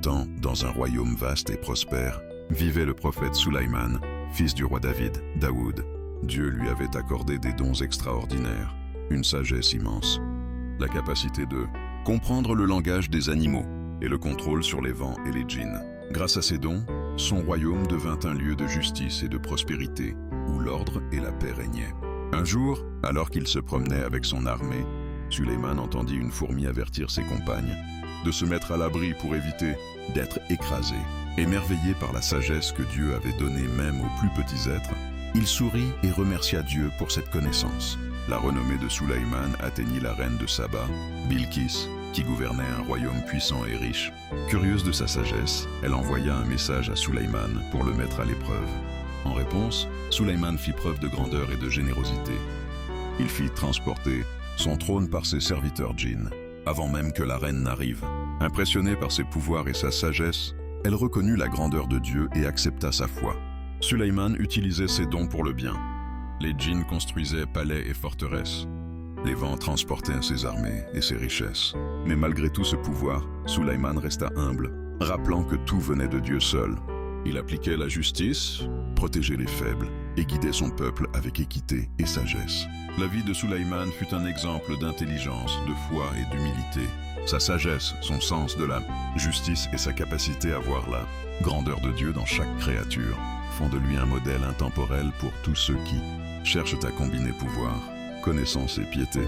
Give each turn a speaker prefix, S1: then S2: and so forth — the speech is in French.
S1: temps, dans un royaume vaste et prospère, vivait le prophète Sulaïman, fils du roi Daoud. Dieu lui avait accordé des dons extraordinaires, une sagesse immense, la capacité de comprendre le langage des animaux et le contrôle sur les vents et les djinns. Grâce à ces dons, son royaume devint un lieu de justice et de prospérité, où l'ordre et la paix régnaient. Un jour, alors qu'il se promenait avec son armée, Sulayman entendit une fourmi avertir ses compagnes de se mettre à l'abri pour éviter d'être écrasé. Émerveillé par la sagesse que Dieu avait donnée même aux plus petits êtres, il sourit et remercia Dieu pour cette connaissance. La renommée de Sulayman atteignit la reine de Saba, Bilqis, qui gouvernait un royaume puissant et riche. Curieuse de sa sagesse, elle envoya un message à Sulayman pour le mettre à l'épreuve. En réponse, Sulayman fit preuve de grandeur et de générosité. Il fit transporter son trône par ses serviteurs djinns, avant même que la reine n'arrive. Impressionnée par ses pouvoirs et sa sagesse, elle reconnut la grandeur de Dieu et accepta sa foi. Sulayman utilisait ses dons pour le bien. Les djinns construisaient palais et forteresses. Les vents transportaient ses armées et ses richesses. Mais malgré tout ce pouvoir, Sulayman resta humble, rappelant que tout venait de Dieu seul. Il appliquait la justice, protégeait les faibles et guidait son peuple avec équité et sagesse. La vie de Sulayman fut un exemple d'intelligence, de foi et d'humilité. Sa sagesse, son sens de la justice et sa capacité à voir la grandeur de Dieu dans chaque créature font de lui un modèle intemporel pour tous ceux qui cherchent à combiner pouvoir, connaissance et piété.